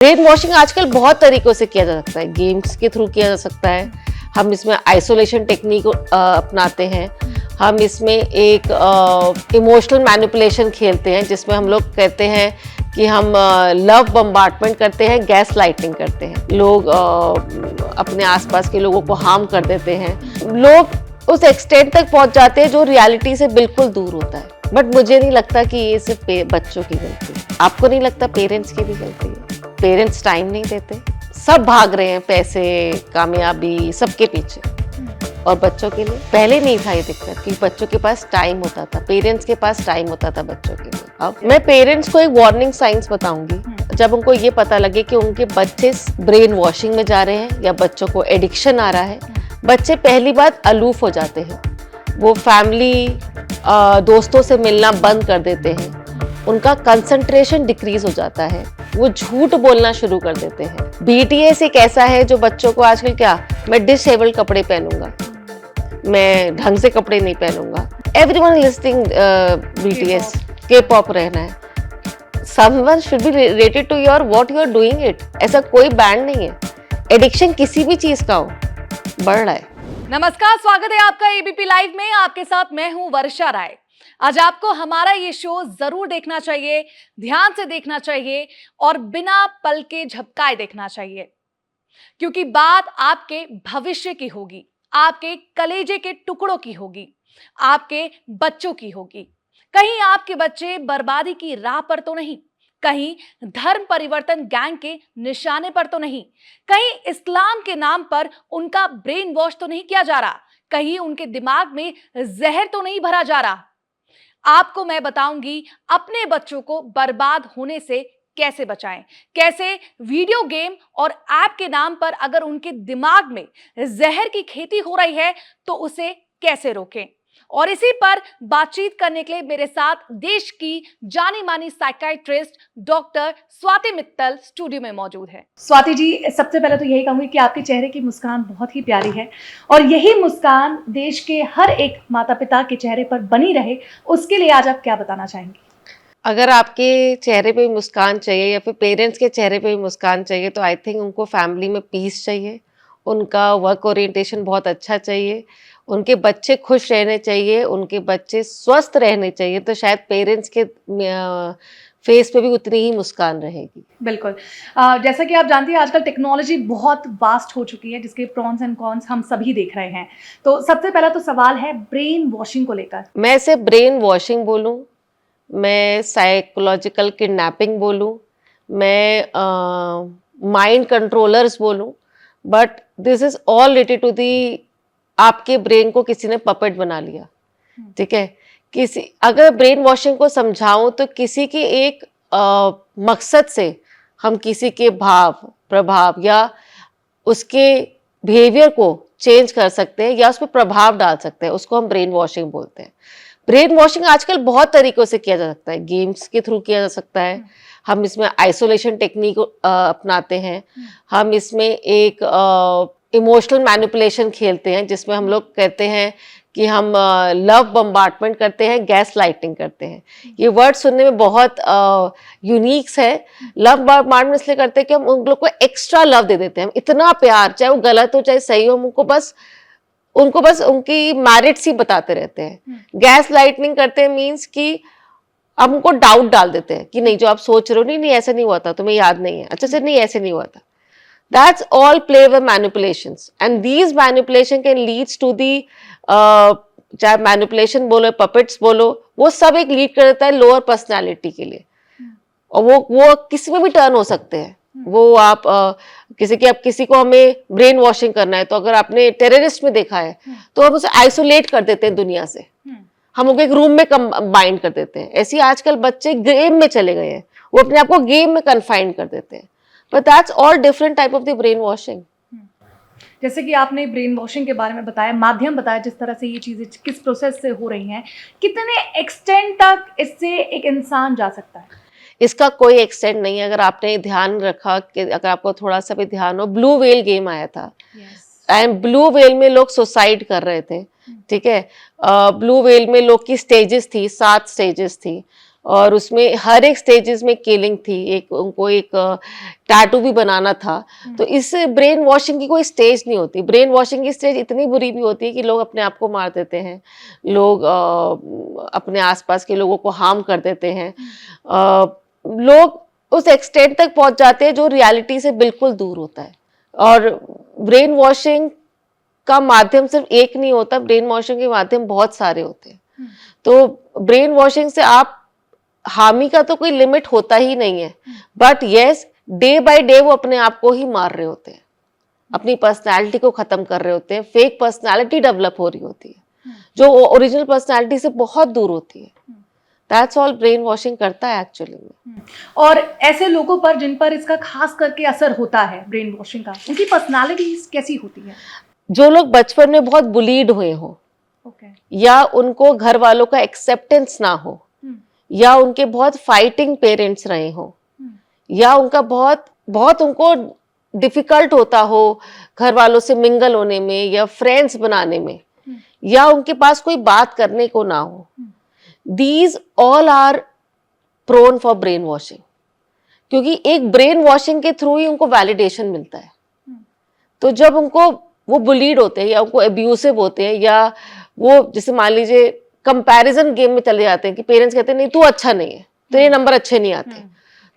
Brain washing आजकल बहुत तरीकों से किया जा सकता है। गेम्स के थ्रू किया जा सकता है, हम इसमें आइसोलेशन टेक्निक अपनाते हैं, हम इसमें एक इमोशनल मैनिपुलेशन खेलते हैं जिसमें हम लोग कहते हैं कि हम लव बम्बार्टमेंट करते हैं, गैस लाइटिंग करते हैं। लोग अपने आसपास के लोगों को हार्म कर देते हैं। लोग उस एक्सटेंट तक पहुंच जाते हैं जो रियलिटी से बिल्कुल दूर होता है। बट मुझे नहीं लगता कि ये सिर्फ बच्चों की गलती है। आपको नहीं लगता पेरेंट्स की भी गलती है? पेरेंट्स टाइम नहीं देते, सब भाग रहे हैं पैसे, कामयाबी, सबके पीछे। और बच्चों के लिए पहले नहीं था ये दिक्कत कि बच्चों के पास टाइम होता था, पेरेंट्स के पास टाइम होता था बच्चों के लिए। अब मैं पेरेंट्स को एक वार्निंग साइंस बताऊंगी। जब उनको ये पता लगे कि उनके बच्चे ब्रेन वॉशिंग में जा रहे हैं या बच्चों को एडिक्शन आ रहा है, बच्चे पहली बात अलूफ हो जाते हैं, वो फैमिली दोस्तों से मिलना बंद कर देते हैं, उनका कंसंट्रेशन डिक्रीज हो जाता है, वो झूठ बोलना शुरू कर देते हैं। बीटीएस एक ऐसा है जो बच्चों को आजकल क्या, मैं डिसेबल्ड कपड़े पहनूंगा, मैं ढंग से कपड़े नहीं पहनूंगा। Everyone listing BTS, K pop रहना है। Someone should be related to your what you are doing it. ऐसा कोई बैंड नहीं है। एडिक्शन किसी भी चीज का हो, बढ़ रहा है। नमस्कार, स्वागत है आपका एबीपी लाइव में। आपके साथ मैं हूं वर्षा राय। आज आपको हमारा ये शो जरूर देखना चाहिए, ध्यान से देखना चाहिए और बिना पल के झपकाए देखना चाहिए, क्योंकि बात आपके भविष्य की होगी, आपके कलेजे के टुकड़ों की होगी, आपके बच्चों की होगी। कहीं आपके बच्चे बर्बादी की राह पर तो नहीं, कहीं धर्म परिवर्तन गैंग के निशाने पर तो नहीं, कहीं इस्लाम के नाम पर उनका ब्रेन वॉश तो नहीं किया जा रहा, कहीं उनके दिमाग में जहर तो नहीं भरा जा रहा। आपको मैं बताऊंगी अपने बच्चों को बर्बाद होने से कैसे बचाएं, कैसे वीडियो गेम और ऐप के नाम पर अगर उनके दिमाग में जहर की खेती हो रही है तो उसे कैसे रोकें। और इसी पर बातचीत करने के लिए मेरे साथ देश की जानी मानी psychiatrist doctor Swati Mittal studio में मौजूद है। स्वाति जी, सबसे पहले तो यही कहूंगी कि आपके चेहरे की मुस्कान बहुत ही प्यारी है और यही मुस्कान देश के हर एक माता पिता के चेहरे पर बनी रहे, उसके लिए आज आप क्या बताना चाहेंगे? अगर आपके चेहरे पे भी मुस्कान चाहिए या फिर पेरेंट्स के चेहरे पे भी मुस्कान चाहिए तो आई थिंक उनको फैमिली में पीस चाहिए, उनका वर्क ओरिएंटेशन बहुत अच्छा चाहिए, उनके बच्चे खुश रहने चाहिए, उनके बच्चे स्वस्थ रहने चाहिए, तो शायद पेरेंट्स के फेस पे भी उतनी ही मुस्कान रहेगी। बिल्कुल। जैसा कि आप जानती हैं आजकल टेक्नोलॉजी बहुत वास्ट हो चुकी है, जिसके प्रॉन्स एंड कॉन्स हम सभी देख रहे हैं। तो सबसे पहला तो सवाल है ब्रेन वॉशिंग को लेकर। मैं इसे ब्रेन वॉशिंग बोलूं, मैं साइकोलॉजिकल किडनैपिंग बोलूं, मैं माइंड कंट्रोलर्स बोलूं, but this is all related to the आपके ब्रेन को किसी ने पपेट बना लिया। ठीक है, किसी अगर ब्रेन वॉशिंग को समझाऊं तो किसी की एक मकसद से हम किसी के भाव, प्रभाव या उसके बिहेवियर को चेंज कर सकते हैं या उस पर प्रभाव डाल सकते हैं, उसको हम ब्रेन वॉशिंग बोलते हैं। ब्रेन वॉशिंग आजकल बहुत तरीकों से किया जा सकता है। गेम्स के थ्रू किया जा सकता है, हम इसमें आइसोलेशन टेक्निक अपनाते हैं, हम इसमें एक इमोशनल मैनिपुलेशन खेलते हैं जिसमें हम लोग कहते हैं कि हम लव बम्बार्टमेंट करते हैं, गैस लाइटिंग करते हैं। ये वर्ड सुनने में बहुत यूनिक्स है। लव बम्बार्टमेंट इसलिए करते हैं कि हम उन लोग को एक्स्ट्रा लव दे देते हैं, हम इतना प्यार, चाहे वो गलत हो चाहे सही हो, हम उनको बस उनकी मैरिट्स ही बताते रहते हैं। गैस लाइटनिंग करते हैं मीन्स कि अब उनको डाउट डाल देते हैं कि नहीं जो आप सोच रहे हो, नहीं ऐसा नहीं हुआ था, तुम्हें याद नहीं है, अच्छा नहीं ऐसे नहीं हुआ था। That's all play with manipulations, and these manipulation can leads to the चाहे मैनिपुलेशन बोलो, पपेट्स बोलो, वो सब एक लीड कर देता है लोअर पर्सनालिटी के लिए। और वो किसी में भी टर्न हो सकते हैं। वो आप किसी को हमें ब्रेन वॉशिंग करना है तो अगर आपने टेररिस्ट में देखा है तो हम उसे आइसोलेट कर देते हैं दुनिया से, हम उनको एक रूम में बाइंड कर देते हैं। ऐसे आजकल बच्चे गेम में चले गए हैं, वो अपने आप को गेम में कन्फाइंड कर देते हैं। But that's all different type of the brainwashing. जैसे कि आपने ब्रेन वॉशिंग के बारे में बताया, माध्यम बताया जिस तरह से ये चीज़ें किस प्रोसेस से हो रही हैं, कितने एक्सटेंट तक इससे एक इंसान जा सकता है? इसका कोई एक्सटेंट नहीं है। अगर आपने ध्यान रखा कि अगर आपको थोड़ा सा भी ध्यान हो, ब्लू व्हेल गेम आया था एंड ब्लू व्हेल में लोग सुसाइड कर रहे थे। ठीक है, ब्लू व्हेल में लोग की स्टेजेस थी, 7 स्टेजेस थी। और उसमें हर एक स्टेजेस में किलिंग थी, एक उनको एक टैटू भी बनाना था। तो इस ब्रेन वॉशिंग की कोई स्टेज नहीं होती। ब्रेन वॉशिंग की स्टेज इतनी बुरी भी होती है कि लोग अपने आप को मार देते हैं, लोग अपने आसपास के लोगों को हार्म कर देते हैं, लोग उस एक्सटेंट तक पहुंच जाते हैं जो रियलिटी से बिल्कुल दूर होता है। और ब्रेन वॉशिंग का माध्यम सिर्फ एक नहीं होता, ब्रेन वॉशिंग के माध्यम बहुत सारे होते हैं। तो ब्रेन वॉशिंग से आप हामी का तो कोई लिमिट होता ही नहीं है, but yes, day by day वो अपने आप को ही मार रहे होते हैं, अपनी पर्सनालिटी को खत्म कर रहे होते हैं, फेक पर्सनालिटी डेवलप हो रही होती है जो ओरिजिनल पर्सनालिटी से बहुत दूर होती है। दैट्स ऑल ब्रेन वॉशिंग करता है एक्चुअली में। और ऐसे लोगों पर जिन पर इसका खास करके असर होता है ब्रेन वॉशिंग का, उनकी पर्सनालिटी कैसी होती है? जो लोग बचपन में बहुत बुलीड हुए हो, या उनको घर वालों का एक्सेप्टेंस ना हो, या उनके बहुत फाइटिंग पेरेंट्स रहे हो, या उनका बहुत बहुत उनको डिफिकल्ट होता हो घर वालों से मिंगल होने में या फ्रेंड्स बनाने में, या उनके पास कोई बात करने को ना हो, these all are prone for brain washing. क्योंकि एक ब्रेन वॉशिंग के थ्रू ही उनको वैलिडेशन मिलता है। तो जब उनको वो बुलीड होते हैं या उनको एब्यूसिव होते हैं, या वो जैसे मान लीजिए कंपैरिजन गेम में चले जाते हैं कि पेरेंट्स कहते हैं नहीं तू अच्छा नहीं है, तेरे नंबर अच्छे नहीं आते,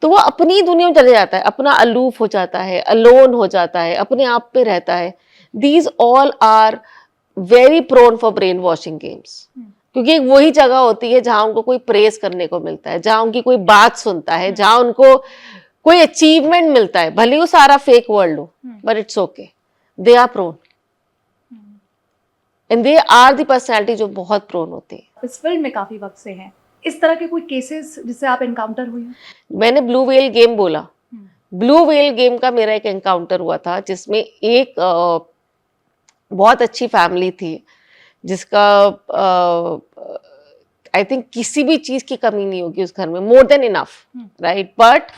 तो वो अपनी दुनिया में चले जाता है, अपना अलूफ हो जाता है, अलोन हो जाता है, अपने आप पे रहता है। These all are very prone for brain washing games. क्योंकि एक वही जगह होती है जहां उनको कोई प्रेज करने को मिलता है, जहां उनकी कोई बात सुनता है, जहां उनको कोई अचीवमेंट मिलता है, भले वो सारा फेक वर्ल्ड हो, but it's okay, they are prone and they are the personality जो बहुत प्रोन होती है। इस फील्ड में काफी वक्त से हैं, इस तरह के कोई केसेस जिससे आप एनकाउंटर हुई हैं? मैंने ब्लू व्हेल गेम बोला, ब्लू व्हेल गेम का मेरा एक एनकाउंटर हुआ था जिसमें एक बहुत अच्छी फैमिली थी जिसका आई थिंक किसी भी चीज की कमी नहीं होगी उस घर में, more than enough, right, but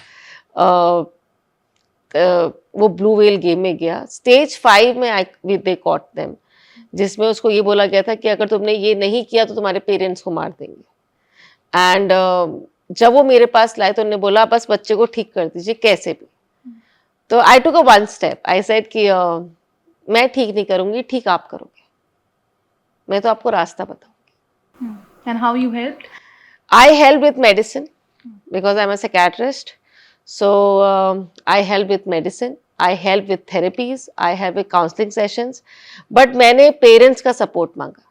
वो ब्लू व्हेल गेम में गया। स्टेज 5 में दे कॉट देम, जिसमें उसको ये बोला गया था कि अगर तुमने ये नहीं किया तो तुम्हारे पेरेंट्स को मार देंगे। एंड जब वो मेरे पास लाए तो उन्होंने बोला बस बच्चे को ठीक कर दीजिए कैसे भी। तो I took a one step, I said कि मैं ठीक नहीं करूंगी, ठीक आप करोगे, मैं तो आपको रास्ता बताऊंगी। And how you helped? I help with medicine because I am a psychiatrist, so I help with medicine, I help with therapies, I have counselling sessions, but मैंने पेरेंट्स का सपोर्ट मांगा।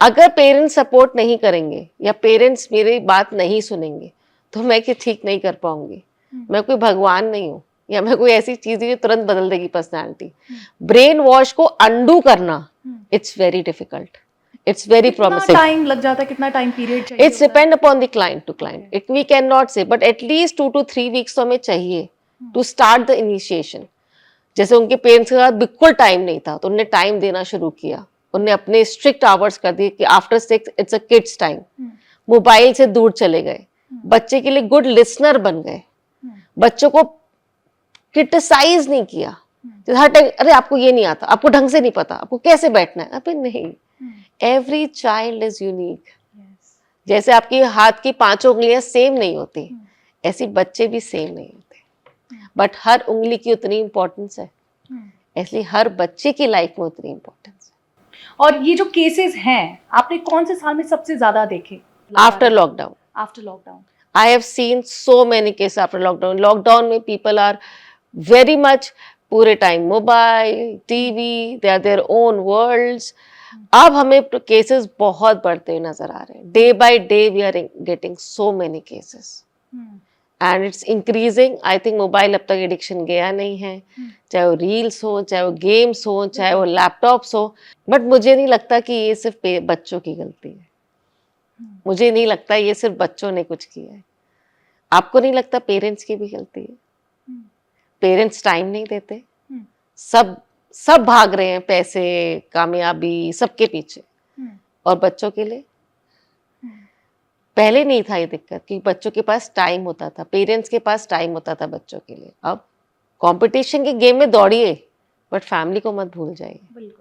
अगर पेरेंट्स सपोर्ट नहीं करेंगे या parents मेरी बात नहीं सुनेंगे तो मैं कि ठीक नहीं कर पाऊंगी। मैं कोई भगवान नहीं हूँ या मैं कोई ऐसी चीज जो तुरंत बदल देगी पर्सनालिटी। ब्रेन वॉश को अंडू करना it's very difficult, it's very promising. Time लग जाता है, कितना टाइम पीरियड चाहिए? It's depend upon the client to client, it we can not say, but at least 2 to 3 weeks तो हमें चाहिए टू स्टार्ट द इनिशिएशन। जैसे उनके पेरेंट्स के साथ बिल्कुल टाइम नहीं था तो उन्होंने टाइम देना शुरू किया, उनने अपने स्ट्रिक्ट आवर्स कर दिए कि after 6 it's a kids time, mobile से दूर चले गए, बच्चे के लिए गुड लिसनर बन गए, बच्चों को क्रिटिसाइज नहीं किया हर टाइम, अरे आपको ये नहीं आता, आपको ढंग से नहीं पता, आपको कैसे बैठना है, अबे नहीं, एवरी चाइल्ड इज यूनिक। जैसे आपकी हाथ की 5 उंगलियां सेम नहीं होती, ऐसे बच्चे भी सेम नहीं होते, बट हर उंगली की उतनी इंपॉर्टेंस है, इसलिए हर बच्चे की लाइफ में उतनी इंपॉर्टेंस है। और ये जो केसेस हैं आपने कौन से साल में सबसे ज्यादा देखे? After lockdown, after lockdown I have seen so many cases after lockdown. Lockdown में people are very much पूरे time mobile, TV, they are their own worlds. अब हमें केसेस बहुत बढ़ते हुए नजर आ रहे हैं। Day by day we are getting so many cases and it's increasing. I think mobile अब तक एडिक्शन गया नहीं है, चाहे वो रील्स हो, चाहे वो गेम्स हो, चाहे वो लैपटॉप्स हो, बट मुझे नहीं लगता कि ये सिर्फ बच्चों की गलती है। मुझे नहीं लगता ये सिर्फ बच्चों ने कुछ किया है। आपको नहीं लगता पेरेंट्स की भी गलती है? पेरेंट्स टाइम नहीं देते, सब भाग रहे हैं पैसे, कामयाबी, सबके पीछे, और बच्चों के लिए पहले नहीं था ये दिक्कत कि बच्चों के पास टाइम होता था, पेरेंट्स के पास टाइम होता था बच्चों के लिए। अब कंपटीशन के गेम में दौड़िए बट फैमिली को मत भूल जाइए। बिल्कुल।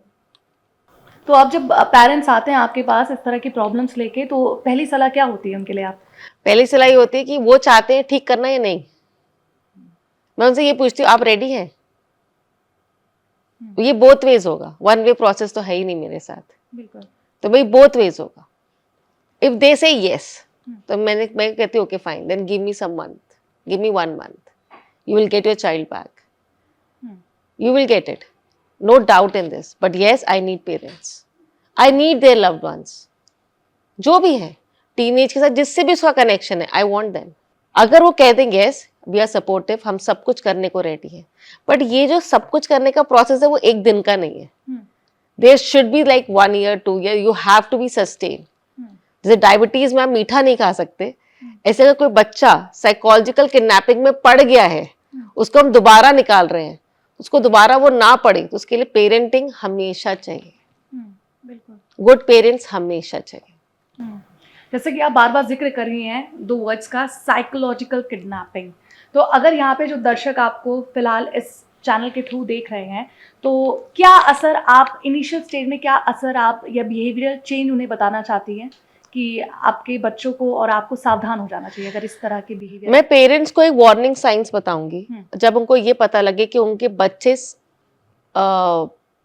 तो अब जब पेरेंट्स आते हैं आपके पास इस तरह की प्रॉब्लम्स लेके, तो पहली सलाह क्या होती है उनके लिए आप? पहली सलाह होती है कि वो चाहते हैं ठीक करना या नहीं। मैं उनसे ये पूछती हूँ, आप रेडी हैं? ये बोथ वेज होगा, वन वे प्रोसेस तो है ही नहीं मेरे साथ। बिल्कुल। तो भाई बोथ वेज होगा। इफ दे से यस, तो मैं कहती हूँ okay fine, then give me some month, give me 1 month, you will get your child back. You will get it, no doubt in this. But yes, I need parents, I need their loved ones, जो भी है teenage के साथ जिससे भी उसका connection है, I want them. अगर वो कह देंगे यस वी आर सपोर्टिव, हम सब कुछ करने को रेडी है, बट ये जो सब कुछ करने का प्रोसेस है वो एक दिन का नहीं है। There should be like 1 year 2 year, you have to be sustain. जैसे डायबिटीज में आप मीठा नहीं खा सकते, ऐसे अगर कोई बच्चा साइकोलॉजिकल किडनैपिंग में पड़ गया है, उसको हम दोबारा निकाल रहे हैं, उसको दोबारा वो ना पड़े, तो उसके लिए पेरेंटिंग हमेशा चाहिए। बिल्कुल। गुड पेरेंट्स हमेशा चाहिए। जैसे कि आप बार बार जिक्र कर रही हैं 2 वर्ड्स का, साइकोलॉजिकल किडनैपिंग। तो अगर यहाँ पे जो दर्शक आपको फिलहाल इस चैनल के थ्रू देख रहे हैं, तो क्या असर आप इनिशियल स्टेज में, क्या असर आप या बिहेवियरल चेंज उन्हें बताना चाहती हैं कि आपके बच्चों को और आपको सावधान हो जाना चाहिए अगर इस तरह के बिहेवियर? मैं पेरेंट्स को एक वार्निंग साइंस बताऊंगी। जब उनको ये पता लगे कि उनके बच्चे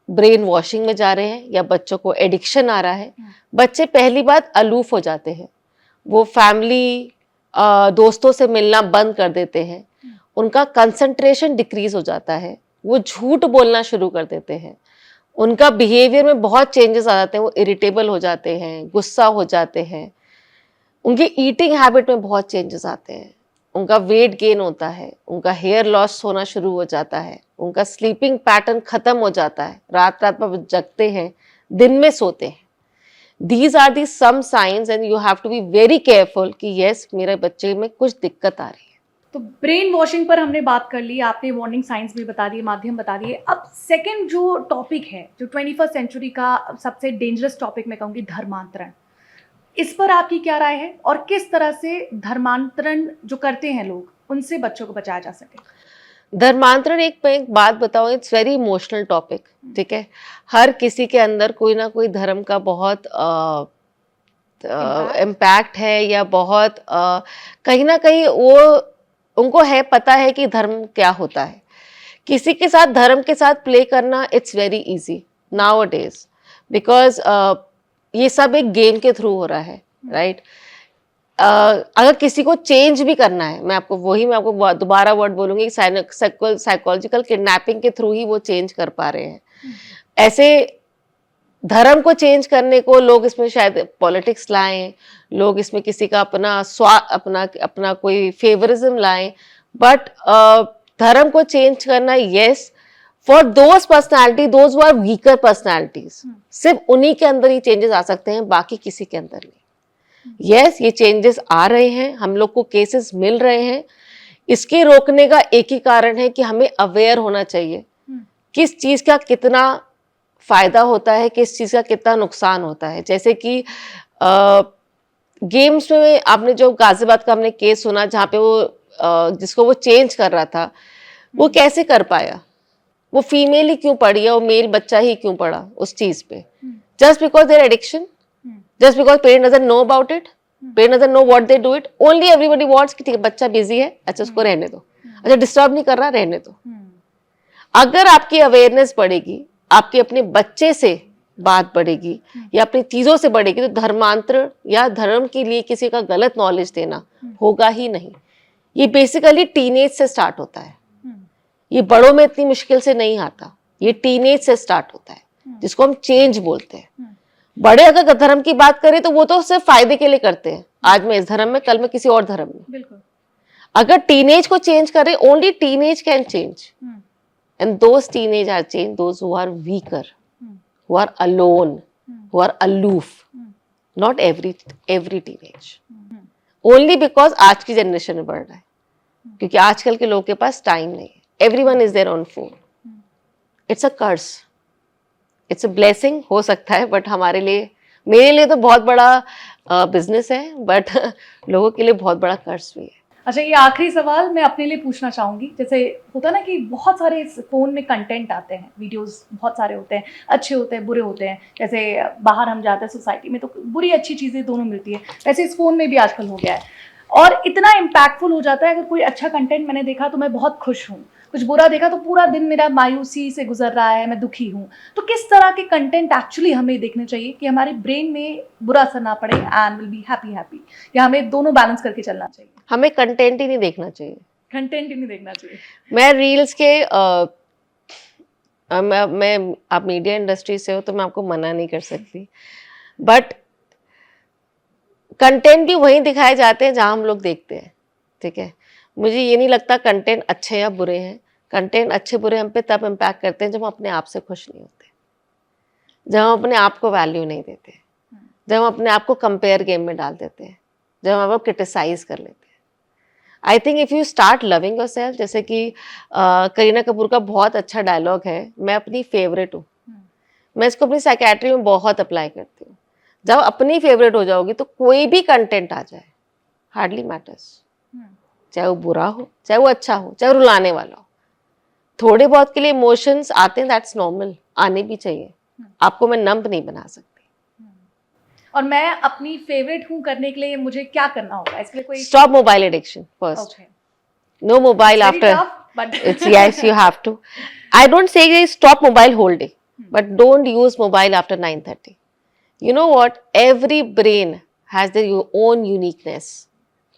ब्रेन वॉशिंग में जा रहे हैं या बच्चों को एडिक्शन आ रहा है, बच्चे पहली बात अलूफ हो जाते हैं, वो फैमिली दोस्तों से मिलना बंद कर देते हैं, उनका कंसंट्रेशन डिक्रीज हो जाता है, वो झूठ बोलना शुरू कर देते हैं, उनका बिहेवियर में बहुत चेंजेस आ जाते हैं, वो इरिटेबल हो जाते हैं, गुस्सा हो जाते हैं, उनकी ईटिंग हैबिट में बहुत चेंजेस आते हैं, उनका वेट गेन होता है, उनका हेयर लॉस होना शुरू हो जाता है, उनका स्लीपिंग पैटर्न खत्म हो जाता है, रात रात में जगते हैं, दिन में सोते हैं। These are the some signs and you have to be very careful कि yes मेरे बच्चे में कुछ दिक्कत आ रही है। तो ब्रेन वॉशिंग पर हमने बात कर ली, आपने वार्निंग साइंस भी बता दिए, माध्यम बता दिए। अब सेकंड जो टॉपिक है, जो 21st सेंचुरी का सबसे डेंजरस टॉपिक मैं कहूँगी, धर्मांतरण। इस पर आपकी क्या राय है और किस तरह से धर्मांतरण जो करते हैं लोग, उनसे बच्चों को बचाया जा सके? धर्मांतरण एक बात बताऊं, इट्स वेरी इमोशनल टॉपिक, ठीक है। हर किसी के अंदर कोई ना कोई धर्म का बहुत इम्पैक्ट है या बहुत कहीं ना कहीं वो उनको है, पता है कि धर्म क्या होता है। किसी के साथ धर्म के साथ प्ले करना it's very easy now a days, because ये सब एक गेम के थ्रू हो रहा है, राइट। अगर किसी को चेंज भी करना है, मैं आपको दोबारा वर्ड बोलूंगी, साइकोलॉजिकल किडनैपिंग के थ्रू ही वो चेंज कर पा रहे हैं। ऐसे धर्म को चेंज करने को लोग इसमें शायद पॉलिटिक्स लाएं, लोग इसमें किसी का अपना कोई फेवरिज्म लाएं, बट धर्म को चेंज करना yes for those personality, those who are weaker personalities, सिर्फ उन्हीं के अंदर ही चेंजेस आ सकते हैं, बाकी किसी के अंदर नहीं। यस ये चेंजेस आ रहे हैं, हम लोग को केसेस मिल रहे हैं। इसके रोकने का एक ही कारण है कि हमें अवेयर होना चाहिए किस चीज का कितना फायदा होता है, किस चीज का कितना नुकसान होता है। जैसे कि गेम्स में आपने जो गाजियाबाद का हमने केस सुना, जहाँ पे वो जिसको वो चेंज कर रहा था, वो कैसे कर पाया? वो फीमेल ही क्यों पड़ी है, वो मेल बच्चा ही क्यों पड़ा उस चीज पे? Just because their addiction, just because parent doesn't know about it, parent doesn't know what they do it, only everybody wants कि ठीक है बच्चा बिजी है, अच्छा उसको रहने दो, अच्छा डिस्टर्ब नहीं कर रहा, रहने दो। अगर आपकी अवेयरनेस बढ़ेगी, आपके अपने बच्चे से बात बढ़ेगी या अपनी चीजों से बढ़ेगी, तो धर्मांतरण या धर्म के लिए किसी का गलत नॉलेज देना होगा ही नहीं। ये बेसिकली टीनेज से स्टार्ट होता है, ये बड़ों में इतनी मुश्किल से नहीं आता, ये टीनेज से स्टार्ट होता है, जिसको हम चेंज बोलते हैं। बड़े अगर धर्म की बात करें तो वो तो सिर्फ फायदे के लिए करते हैं, आज मैं इस धर्म में, कल मैं किसी और धर्म में। बिल्कुल। अगर टीनेज को चेंज करें, only teenage can change, and those teenage are change those who are weaker, who are alone, who are aloof, not every teenage. Only because आज की जनरेशन में बढ़ रहा है, क्योंकि आजकल के लोगों के पास टाइम नहीं है, everyone is there on phone. It's a curse, it's a blessing हो सकता है, बट हमारे लिए, मेरे लिए तो बहुत बड़ा बिजनेस है, बट लोगों के लिए बहुत बड़ा कर्ज भी है। अच्छा, ये आखिरी सवाल मैं अपने लिए पूछना चाहूँगी। जैसे होता ना कि बहुत सारे फ़ोन में कंटेंट आते हैं, वीडियोस बहुत सारे होते हैं, अच्छे होते हैं, बुरे होते हैं। जैसे बाहर हम जाते हैं सोसाइटी में तो बुरी अच्छी चीज़ें दोनों मिलती है, वैसे इस फ़ोन में भी आजकल हो गया है। और इतना इम्पैक्टफुल हो जाता है। अगर कोई अच्छा कंटेंट मैंने देखा तो मैं बहुत खुश हूँ, कुछ बुरा देखा तो पूरा दिन मेरा मायूसी से गुजर रहा है, मैं दुखी हूँ। तो किस तरह के कंटेंट एक्चुअली हमें देखने चाहिए कि हमारे ब्रेन में बुरा असर ना पड़े एंड विल बी हैप्पी, या हमें दोनों बैलेंस करके चलना चाहिए? हमें कंटेंट ही नहीं देखना चाहिए। कंटेंट ही नहीं देखना चाहिए। मैं रील्स के मैं आप मीडिया इंडस्ट्री से हो तो मैं आपको मना नहीं कर सकती, बट कंटेंट भी वहीं दिखाए जाते हैं जहां हम लोग देखते हैं, ठीक है। मुझे ये नहीं लगता कंटेंट अच्छे या बुरे हैं। कंटेंट अच्छे बुरे हम पे तब इम्पैक्ट करते हैं जब हम अपने आप से खुश नहीं होते, जब हम अपने आप को वैल्यू नहीं देते, जब हम अपने आप को कंपेयर गेम में डाल देते हैं, जब हम आपको क्रिटिसाइज कर लेते हैं। I think if you start loving your self, जैसे कि करीना कपूर का बहुत अच्छा डायलॉग है, मैं अपनी फेवरेट हूँ। मैं इसको अपनी साइकेट्री में बहुत अप्लाई करती हूँ। जब अपनी फेवरेट हो जाओगी तो कोई भी कंटेंट आ जाए, हार्डली मैटर्स, चाहे वो बुरा हो, चाहे वो अच्छा हो, चाहे रुलाने वाला हो। थोड़े बहुत के लिए इमोशंस आते हैं, दैट्स नॉर्मल, आने भी चाहिए। आपको मैं नंब नहीं बना सकती। और मैं अपनी फेवरेट हूँ करने के लिए मुझे क्या करना होगा? इसके लिए कोई stop mobile addiction first. Okay. No mobile Very after. tough, but It's yes, you have to. I don't say stop mobile whole day, but don't use mobile after 9:30. You know what? Every brain has their own uniqueness.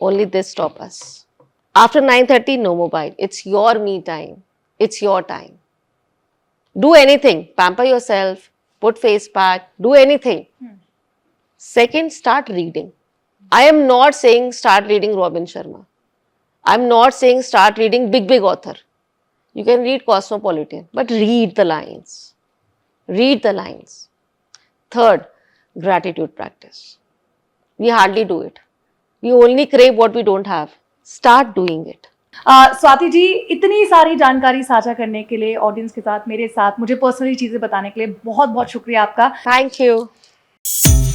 Only this stop us. After 9:30, no mobile. It's your me time. It's your time. Do anything. Pamper yourself. Put face pack. Do anything. Second, start reading. I am not saying start reading Robin Sharma. I'm not saying start reading big author. You can read Cosmopolitan, but read the lines. Read the lines. Third, gratitude practice. We hardly do it. We only crave what we don't have. Start doing it. Swati ji, इतनी सारी जानकारी साझा करने के लिए audience के साथ, मेरे साथ, मुझे पर्सनली चीजें बताने के लिए बहुत बहुत शुक्रिया आपका। Thank you.